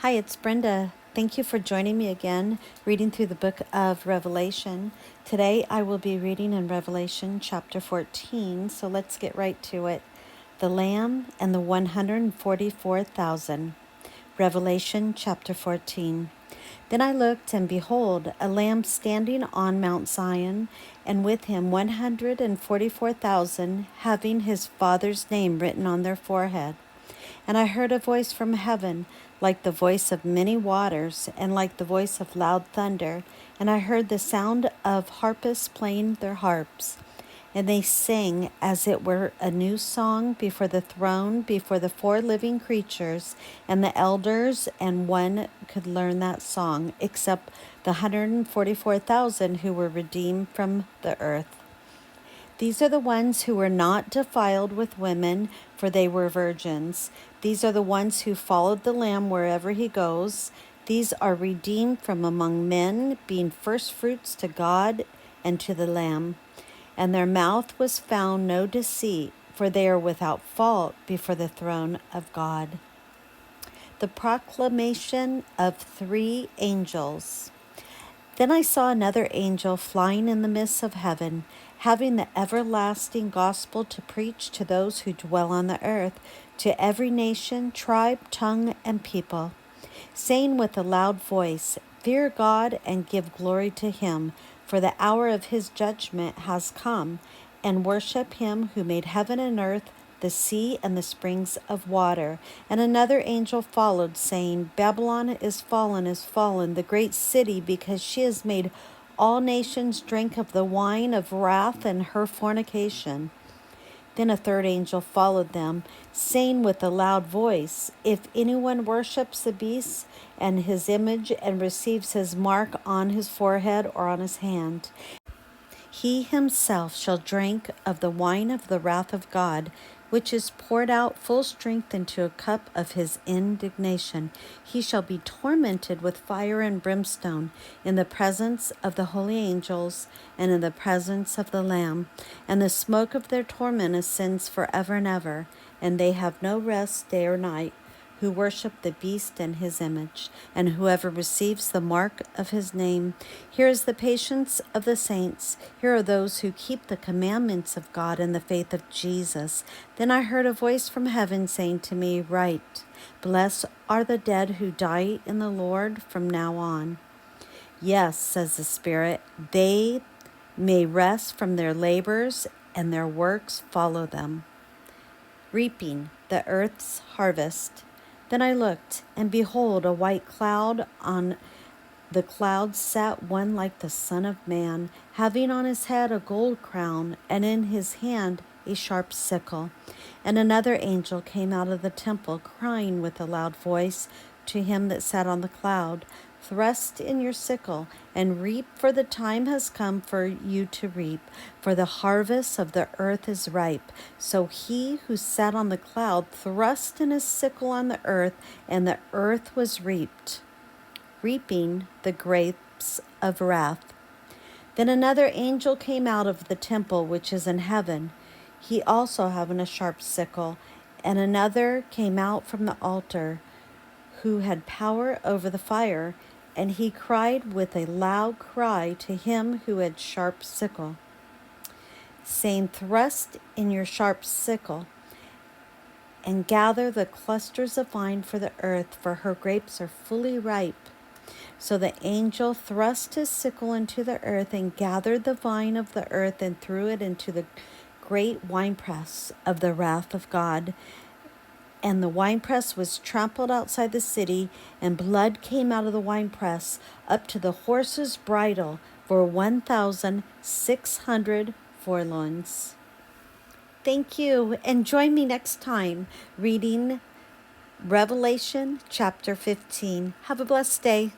Hi, it's Brenda. Thank you for joining me again, reading through the book of Revelation. Today I will be reading in Revelation chapter 14, so let's get right to it. The Lamb and the 144,000. Revelation chapter 14. Then I looked, and behold, a Lamb standing on Mount Zion, and with him 144,000, having his Father's name written on their forehead. And I heard a voice from heaven, like the voice of many waters, and like the voice of loud thunder. And I heard the sound of harpists playing their harps. And they sang as it were a new song before the throne, before the four living creatures and the elders, and one could learn that song, except the 144,000 who were redeemed from the earth. These are the ones who were not defiled with women, for they were virgins. These are the ones who followed the Lamb wherever he goes. These are redeemed from among men, being firstfruits to God and to the Lamb. And their mouth was found no deceit, for they are without fault before the throne of God. The proclamation of three angels. Then I saw another angel flying in the midst of heaven, having the everlasting gospel to preach to those who dwell on the earth, to every nation, tribe, tongue, and people, saying with a loud voice, Fear God and give glory to him, for the hour of his judgment has come, and worship him who made heaven and earth, the sea and the springs of water. And another angel followed, saying, Babylon is fallen, the great city, because she has made all nations drink of the wine of wrath and her fornication. Then a third angel followed them, saying with a loud voice, If anyone worships the beast and his image and receives his mark on his forehead or on his hand, he himself shall drink of the wine of the wrath of God, which is poured out full strength into a cup of his indignation. He shall be tormented with fire and brimstone in the presence of the holy angels and in the presence of the Lamb. And the smoke of their torment ascends forever and ever, and they have no rest day or night, who worship the beast and his image, and whoever receives the mark of his name. Here is the patience of the saints. Here are those who keep the commandments of God and the faith of Jesus. Then I heard a voice from heaven saying to me, Write, Blessed are the dead who die in the Lord from now on. Yes, says the Spirit, they may rest from their labors, and their works follow them. Reaping the earth's harvest. Then I looked, and behold, a white cloud. On the cloud sat one like the Son of Man, having on his head a gold crown, and in his hand a sharp sickle. And another angel came out of the temple, crying with a loud voice to him that sat on the cloud, Thrust in your sickle, and reap, for the time has come for you to reap, for the harvest of the earth is ripe. So he who sat on the cloud thrust in his sickle on the earth, and the earth was reaped, reaping the grapes of wrath. Then another angel came out of the temple which is in heaven, he also having a sharp sickle, and another came out from the altar, who had power over the fire, and he cried with a loud cry to him who had sharp sickle, saying, Thrust in your sharp sickle, and gather the clusters of vine for the earth, for her grapes are fully ripe. So the angel thrust his sickle into the earth, and gathered the vine of the earth, and threw it into the great winepress of the wrath of God. And the winepress was trampled outside the city, and blood came out of the winepress up to the horse's bridle for 1,600 furlongs. Thank you, and join me next time reading Revelation chapter 15. Have a blessed day.